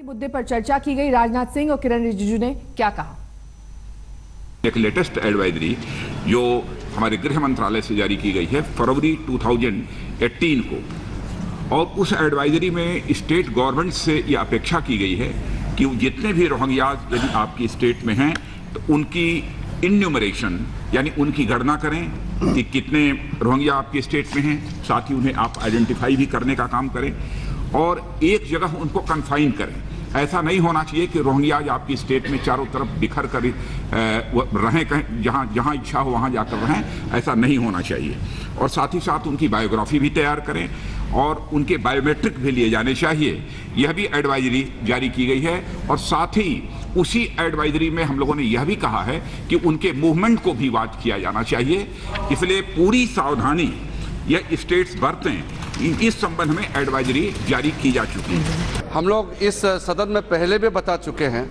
इसी मुद्दे पर चर्चा की गई। राजनाथ सिंह और किरण रिजिजू ने क्या कहा? एक लेटेस्ट एडवाइजरी जो हमारे गृह मंत्रालय से जारी की गई है फरवरी 2018 को, और उस एडवाइजरी में स्टेट गवर्नमेंट से ये अपेक्षा की गई है कि जितने भी रोहिंग्याज यदि आपकी स्टेट में हैं तो उनकी इन्यूमरेशन यानी उनकी गणना करें कि कितने रोहिंग्या आपकी स्टेट में हैं, साथ ही उन्हें आप आइडेंटिफाई भी करने का काम करें और एक जगह उनको कन्फाइन करें। ऐसा नहीं होना चाहिए कि रोहिंग्याज आपकी स्टेट में चारों तरफ बिखर कर रहें, कहीं जहाँ जहाँ इच्छा हो वहाँ जाकर रहें, ऐसा नहीं होना चाहिए। और साथ ही साथ उनकी बायोग्राफी भी तैयार करें और उनके बायोमेट्रिक भी लिए जाने चाहिए। यह भी एडवाइजरी जारी की गई है और साथ ही उसी एडवाइजरी में हम लोगों ने यह भी कहा है कि उनके मूवमेंट को भी वॉच किया जाना चाहिए। इसलिए पूरी सावधानी यह स्टेट्स बरतें, इस संबंध में एडवाइजरी जारी की जा चुकी है। हम लोग इस सदन में पहले भी बता चुके हैं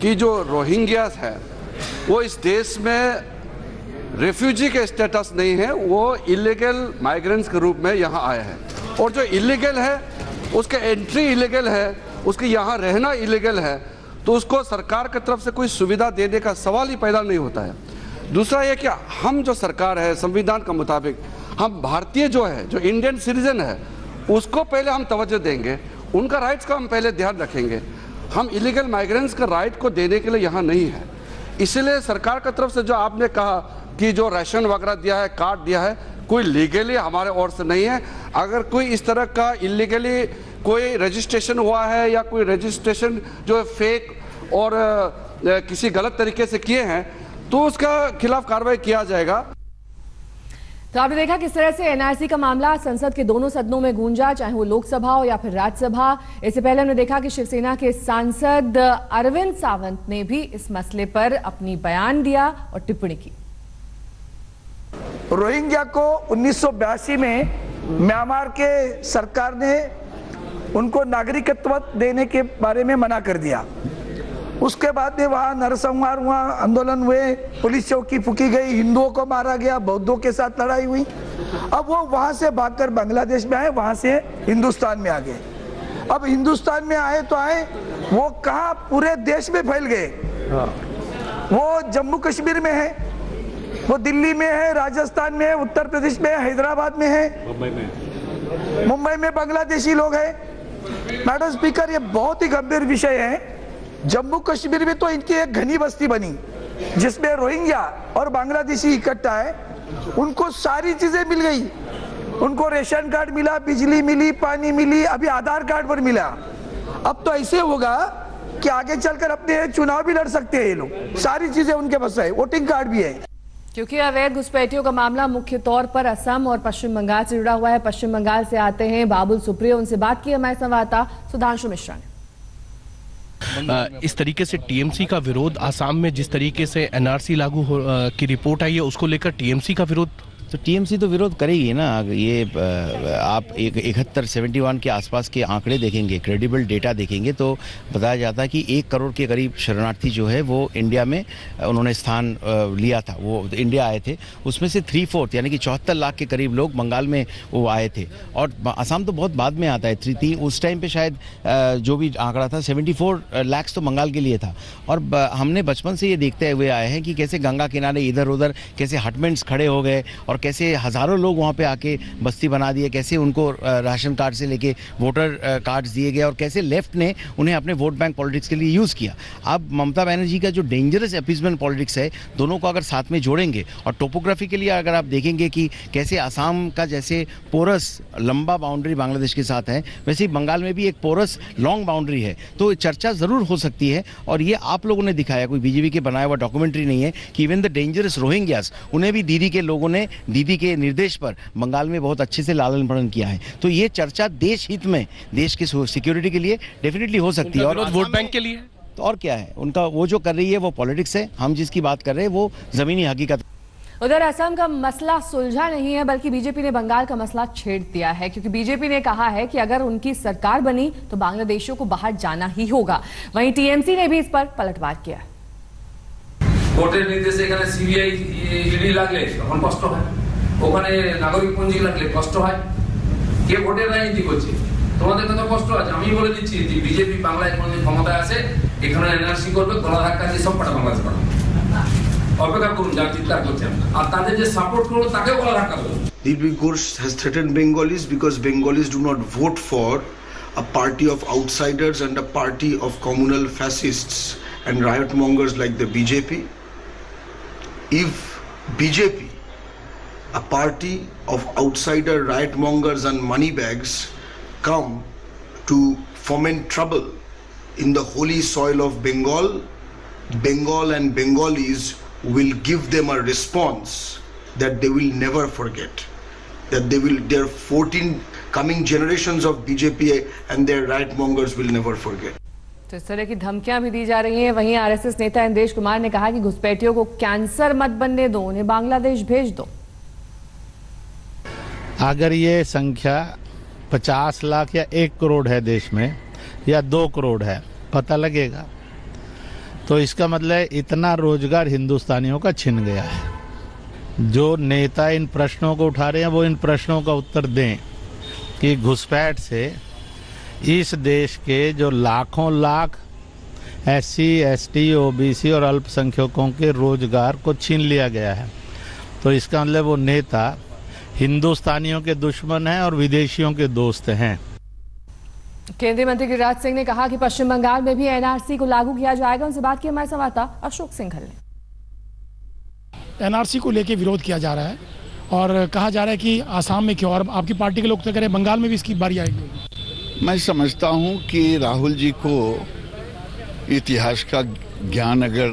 कि जो रोहिंग्यास है वो इस देश में रेफ्यूजी के स्टेटस नहीं है, वो इलीगल माइग्रेंट्स के रूप में यहाँ आए हैं और जो इलीगल है उसके एंट्री इलीगल है, उसके यहाँ रहना इलीगल है, तो उसको सरकार की तरफ से कोई सुविधा देने का सवाल ही पैदा नहीं होता है। दूसरा ये कि हम जो सरकार है संविधान के मुताबिक हम भारतीय जो है, जो इंडियन सिटीजन है, उसको पहले हम तवज्जो देंगे, उनका राइट्स का हम पहले ध्यान रखेंगे। हम इलीगल माइग्रेंट्स का राइट को देने के लिए यहाँ नहीं है। इसलिए सरकार की तरफ से जो आपने कहा कि जो राशन वगैरह दिया है, कार्ड दिया है, कोई लीगली हमारे ओर से नहीं है। अगर कोई इस तरह का इलीगली कोई रजिस्ट्रेशन हुआ है या कोई रजिस्ट्रेशन जो फेक और किसी गलत तरीके से किए हैं तो उसका खिलाफ कार्रवाई किया जाएगा। तो आपने देखा किस तरह से एनआरसी का मामला संसद के दोनों सदनों में गूंजा, चाहे वो लोकसभा हो या फिर राज्यसभा। इससे पहले हमने देखा कि शिवसेना के सांसद अरविंद सावंत ने भी इस मसले पर अपनी बयान दिया और टिप्पणी की। रोहिंग्या को 1982 में म्यांमार के सरकार ने उनको नागरिकत्व देने के बारे में मना कर दिया। उसके बाद में वहाँ नरसंहार हुआ, आंदोलन हुए, पुलिस चौकी फूकी गई, हिंदुओं को मारा गया, बौद्धों के साथ लड़ाई हुई। अब वो वहाँ से भागकर बांग्लादेश में आए, वहाँ से हिंदुस्तान में आ गए। अब हिंदुस्तान में आए तो आए, वो कहाँ पूरे देश में फैल गए। वो जम्मू कश्मीर में है, वो दिल्ली में है, राजस्थान में है, उत्तर प्रदेश में है, हैदराबाद में है, मुंबई में बांग्लादेशी लोग हैं। मैडम स्पीकर, ये बहुत ही गंभीर विषय है। जम्मू कश्मीर में तो इनकी एक घनी बस्ती बनी जिसमें रोहिंग्या और बांग्लादेशी इकट्ठा है। उनको सारी चीजें मिल गई, उनको रेशन कार्ड मिला, बिजली मिली, पानी मिली, अभी आधार कार्ड पर मिला। अब तो ऐसे होगा कि आगे चलकर अपने चुनाव भी लड़ सकते हैं ये लोग। सारी चीजें उनके पास है, वोटिंग कार्ड भी है। क्योंकि अवैध घुसपैठियों का मामला मुख्य तौर पर असम और पश्चिम बंगाल से जुड़ा हुआ है। पश्चिम बंगाल से आते हैं बाबुल सुप्रियो, उनसे बात की हमारे संवाददाता सुधांशु मिश्रा ने। इस तरीके से टीएमसी का विरोध, आसाम में जिस तरीके से एनआरसी लागू की रिपोर्ट आई है, उसको लेकर टीएमसी का विरोध, तो टीएमसी तो विरोध करेगी ना। ये आप 71-71 के आसपास के आंकड़े देखेंगे, क्रेडिबल डेटा देखेंगे तो बताया जाता है कि 1 करोड़ के करीब शरणार्थी जो है वो इंडिया में उन्होंने स्थान लिया था। वो इंडिया आए थे, उसमें से 3/4 यानी कि 74 लाख के करीब लोग बंगाल में वो आए थे और असम तो बहुत बाद में आता है। उस टाइम पे शायद जो भी आंकड़ा था 74 लाख तो बंगाल के लिए था। और हमने बचपन से ये देखते हुए आए हैं कि कैसे गंगा किनारे इधर उधर कैसे हटमेंट्स खड़े हो गए और कैसे हजारों लोग वहाँ पे आके बस्ती बना दिए, कैसे उनको राशन कार्ड से लेके वोटर कार्ड्स दिए गए और कैसे लेफ्ट ने उन्हें अपने वोट बैंक पॉलिटिक्स के लिए यूज़ किया। अब ममता बनर्जी का जो डेंजरस अपीसमेंट पॉलिटिक्स है, दोनों को अगर साथ में जोड़ेंगे और टोपोग्राफी के लिए अगर आप देखेंगे कि कैसे आसाम का जैसे पोरस लंबा बाउंड्री बांग्लादेश के साथ है, वैसे ही बंगाल में भी एक पोरस लॉन्ग बाउंड्री है। तो चर्चा ज़रूर हो सकती है और ये आप लोगों ने दिखाया, कोई बीजेपी के बनाया हुआ डॉक्यूमेंट्री नहीं है कि इवन द डेंजरस रोहिंग्यास, उन्हें भी दीदी के लोगों ने दीदी के निर्देश पर बंगाल में बहुत अच्छे से लालन पालन किया है। तो ये चर्चा देश हित में, देश की सिक्योरिटी के लिए डेफिनेटली हो सकती है। और वोट बैंक के लिए तो और क्या है उनका, वो जो कर रही है वो पॉलिटिक्स है। हम जिसकी बात कर रहे हैं वो जमीनी हकीकत। उधर असम का मसला सुलझा नहीं है, बल्कि बीजेपी ने बंगाल का मसला छेड़ दिया है, क्योंकि बीजेपी ने कहा है कि अगर उनकी सरकार बनी तो बांग्लादेशियों को बाहर जाना ही होगा। वहीं टीएमसी ने भी इस पर पलटवार किया। কোর্টের নির্দেশে এখানে সিবিআই ইডি লাগলে তখন কষ্ট হয়, ওখানে নাগরিক পঞ্জি লাগলে কষ্ট হয়। কে ভোটের রাজনীতি করছে? তোমাদের কথা কষ্ট আছে, আমি বলে দিচ্ছি যে বিজেপি বাংলায় কোনদিন ক্ষমতায় আসে এখানে এনআরসি করবে, গলা ধাক্কা দিয়ে সব পাঠা বাংলাদেশ পাঠাবে। অপেক্ষা করুন, যার চিৎকার করছেন, আর তাদের যে সাপোর্ট করলো তাকেও গলা ধাক্কা দেবো। Dilip Ghosh has threatened Bengalis because Bengalis do not vote for a party of outsiders and a party of communal fascists and riot mongers like the BJP. If BJP, a party of outsider riot mongers and money bags, come to foment trouble in the holy soil of Bengal, Bengal and Bengalis will give them a response that they will never forget. That their 14 coming generations of BJP and their riot mongers will never forget. तो इस तरह की धमकियां भी दी जा रही हैं। वहीं आरएसएस नेता इंदेश कुमार ने कहा कि घुसपैठियों को कैंसर मत बनने दो, उन्हें बांग्लादेश भेज दो। अगर ये संख्या 50 लाख या 1 करोड़ है देश में या 2 करोड़ है, पता लगेगा। तो इसका मतलब है इतना रोजगार हिंदुस्तानियों का छिन गया है। जो नेता इन प्रश्नों को उठा रहे हैं वो इन प्रश्नों का उत्तर दें कि घुसपैठ से इस देश के जो लाखों लाख SC, ST, OBC और अल्पसंख्यकों के रोजगार को छीन लिया गया है। तो इसका मतलब वो नेता हिंदुस्तानियों के दुश्मन हैं और विदेशियों के दोस्त हैं। केंद्रीय मंत्री गिरिराज सिंह ने कहा कि पश्चिम बंगाल में भी एनआरसी को लागू किया जाएगा। उनसे बात की हमारे संवाददाता अशोक सिंघल ने। एनआरसी को लेकर विरोध किया जा रहा है और कहा जा रहा है कि आसाम में क्यों, और आपकी पार्टी के लोग तो कह रहे हैं बंगाल में भी इसकी बारी आएगी। मैं समझता हूं कि राहुल जी को इतिहास का ज्ञान अगर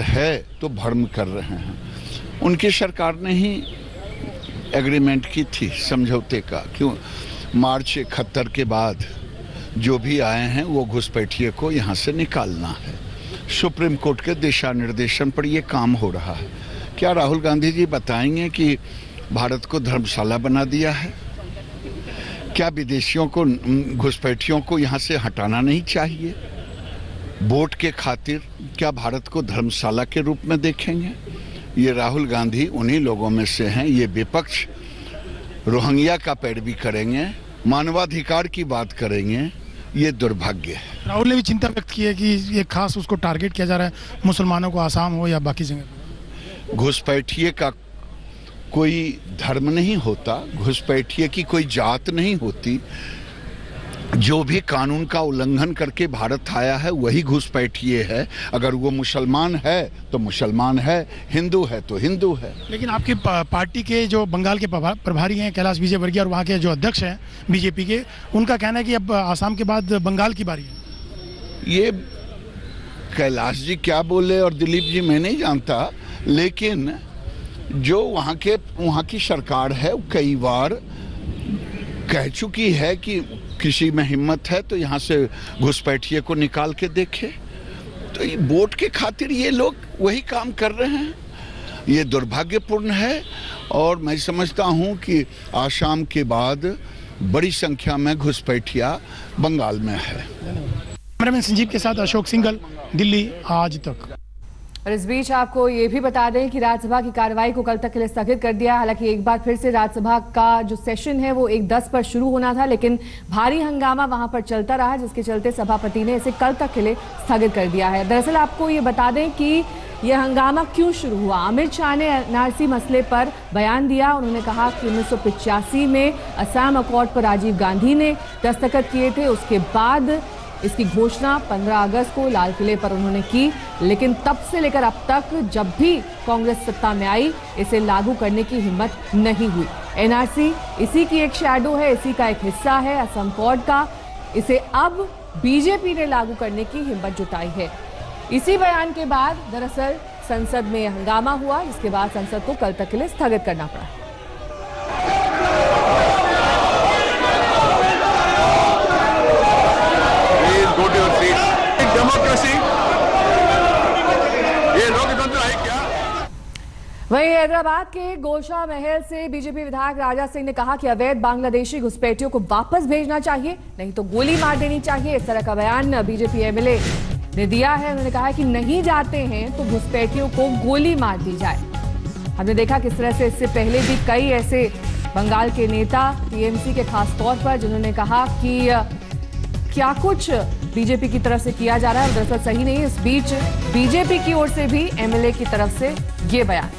है तो भ्रम कर रहे हैं। उनकी सरकार ने ही एग्रीमेंट की थी समझौते का, क्यों मार्च 71 के बाद जो भी आए हैं वो घुसपैठिए को यहाँ से निकालना है। सुप्रीम कोर्ट के दिशा निर्देशन पर ये काम हो रहा है। क्या राहुल गांधी जी बताएंगे कि भारत को धर्मशाला बना दिया है? क्या विदेशियों को, घुसपैठियों को यहाँ से हटाना नहीं चाहिए? वोट के खातिर क्या भारत को धर्मशाला के रूप में देखेंगे? ये राहुल गांधी उन्हीं लोगों में से हैं। ये विपक्ष रोहिंग्या का पैरवी करेंगे, मानवाधिकार की बात करेंगे, ये दुर्भाग्य है। राहुल ने भी चिंता व्यक्त की है कि ये खास उसको टारगेट किया जा रहा है, मुसलमानों को, आसाम हो या बाकी जगह। घुसपैठिए का कोई धर्म नहीं होता, घुसपैठिए की कोई जात नहीं होती। जो भी कानून का उल्लंघन करके भारत आया है वही घुसपैठिए है। अगर वो मुसलमान है तो मुसलमान है, हिंदू है तो हिंदू है। लेकिन आपकी पार्टी के जो बंगाल के प्रभारी हैं कैलाश विजयवर्गीय और वहाँ के जो अध्यक्ष हैं बीजेपी के, उनका कहना है कि अब आसाम के बाद बंगाल की बारी है। ये कैलाश जी क्या बोले और दिलीप जी मैं नहीं जानता, लेकिन जो वहाँ की सरकार है कई बार कह चुकी है कि किसी में हिम्मत है तो यहाँ से घुसपैठिए को निकाल के देखे। तो ये वोट के खातिर ये लोग वही काम कर रहे हैं। ये दुर्भाग्यपूर्ण है और मैं समझता हूँ कि आसाम के बाद बड़ी संख्या में घुसपैठिया बंगाल में है। कैमरामैन संजीव के साथ अशोक सिंघल, दिल्ली आज तक। और इस बीच आपको ये भी बता दें कि राज्यसभा की कार्रवाई को कल तक के लिए स्थगित कर दिया। हालांकि एक बार फिर से राज्यसभा का जो सेशन है वो 1:10 पर शुरू होना था, लेकिन भारी हंगामा वहां पर चलता रहा, जिसके चलते सभापति ने इसे कल तक के लिए स्थगित कर दिया है। दरअसल आपको ये बता दें कि यह हंगामा क्यों शुरू हुआ। अमित शाह ने एनआरसी मसले पर बयान दिया। उन्होंने कहा कि 1985 में असम अकॉर्ड पर राजीव गांधी ने दस्तखत किए थे। उसके बाद इसकी घोषणा 15 अगस्त को लाल किले पर उन्होंने की, लेकिन तब से लेकर अब तक जब भी कांग्रेस सत्ता में आई इसे लागू करने की हिम्मत नहीं हुई। एनआरसी इसी की एक शैडो है, इसी का एक हिस्सा है असम अकॉर्ड का। इसे अब बीजेपी ने लागू करने की हिम्मत जुटाई है। इसी बयान के बाद दरअसल संसद में हंगामा हुआ, इसके बाद संसद को कल तक के लिए स्थगित करना पड़ा। वहीं हैदराबाद के गोशा महल से बीजेपी विधायक राजा सिंह ने कहा कि अवैध बांग्लादेशी घुसपैठियों को वापस भेजना चाहिए, नहीं तो गोली मार देनी चाहिए। इस तरह का बयान बीजेपी एमएलए ने दिया है। उन्होंने कहा कि नहीं जाते हैं तो घुसपैठियों को गोली मार दी जाए। हमने देखा किस तरह से इससे पहले भी कई ऐसे बंगाल के नेता टीएमसी के खास तौर पर, जिन्होंने कहा कि क्या कुछ बीजेपी की तरफ से किया जा रहा है दरअसल सही नहीं। इस बीच बीजेपी की ओर से भी एमएलए की तरफ से ये बयान।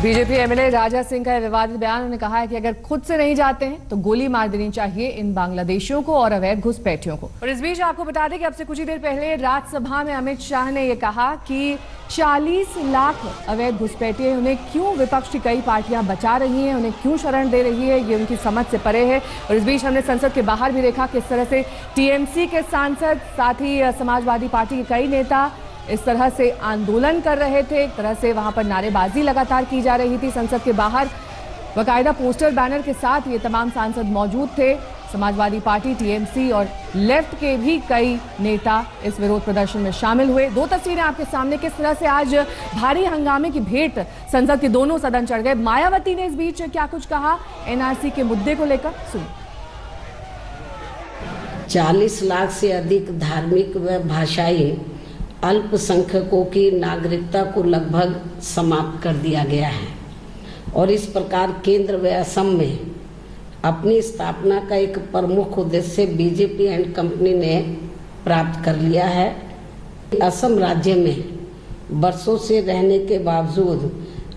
बीजेपी एमएलए राजा सिंह का विवादित बयान, उन्होंने कहा है कि अगर खुद से नहीं जाते हैं तो गोली मार देनी चाहिए इन बांग्लादेशियों को और अवैध घुसपैठियों को। और इस बीच आपको बता दें कि अब से कुछ ही देर पहले राज्यसभा में अमित शाह ने यह कहा कि 40 लाख अवैध घुसपैठिए, उन्हें क्यों विपक्ष की कई पार्टियां बचा रही हैं, उन्हें क्यों शरण दे रही है, ये उनकी समझ से परे है। और इस बीच हमने संसद के बाहर भी देखा किस तरह से टीएमसी के सांसद, साथ ही समाजवादी पार्टी के कई नेता इस तरह से आंदोलन कर रहे थे। एक तरह से वहां पर नारेबाजी लगातार की जा रही थी संसद के बाहर। बाकायदा पोस्टर बैनर के साथ ये तमाम सांसद मौजूद थे। समाजवादी पार्टी, टीएमसी और लेफ्ट के भी कई नेता इस विरोध प्रदर्शन में शामिल हुए। दो तस्वीरें आपके सामने, किस तरह से आज भारी हंगामे की भेंट संसद के दोनों सदन चढ़ गए। मायावती ने इस बीच क्या कुछ कहा एनआरसी के मुद्दे को लेकर, सुनिए। 40 लाख से अधिक धार्मिक व भाषाई अल्पसंख्यकों की नागरिकता को लगभग समाप्त कर दिया गया है और इस प्रकार केंद्र व असम में अपनी स्थापना का एक प्रमुख उद्देश्य बीजेपी एंड कंपनी ने प्राप्त कर लिया है। असम राज्य में वर्षों से रहने के बावजूद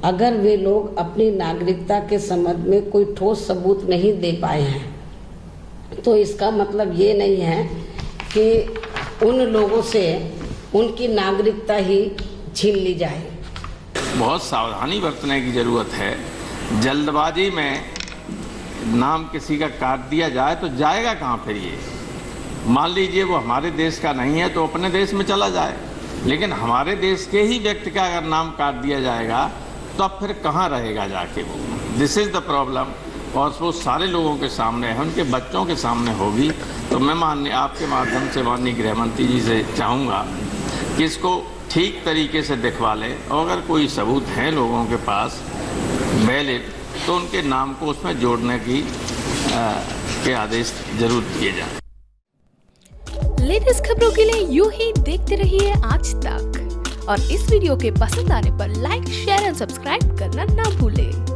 अगर वे लोग अपनी नागरिकता के संबंध में कोई ठोस सबूत नहीं दे पाए हैं तो इसका मतलब ये नहीं है कि उन लोगों से उनकी नागरिकता ही छीन ली जाए। बहुत सावधानी बरतने की जरूरत है। जल्दबाजी में नाम किसी का काट दिया जाए तो जाएगा कहाँ फिर ये? मान लीजिए वो हमारे देश का नहीं है तो अपने देश में चला जाए, लेकिन हमारे देश के ही व्यक्ति का अगर नाम काट दिया जाएगा तो अब फिर कहाँ रहेगा जाके वो? This is the problem. और वो सारे लोगों के सामने है, उनके बच्चों के सामने होगी। तो मैं आपके माध्यम से माननीय गृह मंत्री जी से चाहूँगा कि इसको ठीक तरीके से दिखवा लें और अगर कोई सबूत हैं लोगों के पास वैलिड तो उनके नाम को उसमें जोड़ने के आदेश जरूर दिए जाएं। लेटेस्ट खबरों के लिए यूं ही देखते रहिए आज तक और इस वीडियो के पसंद आने पर लाइक, शेयर एंड सब्सक्राइब करना ना भूलें।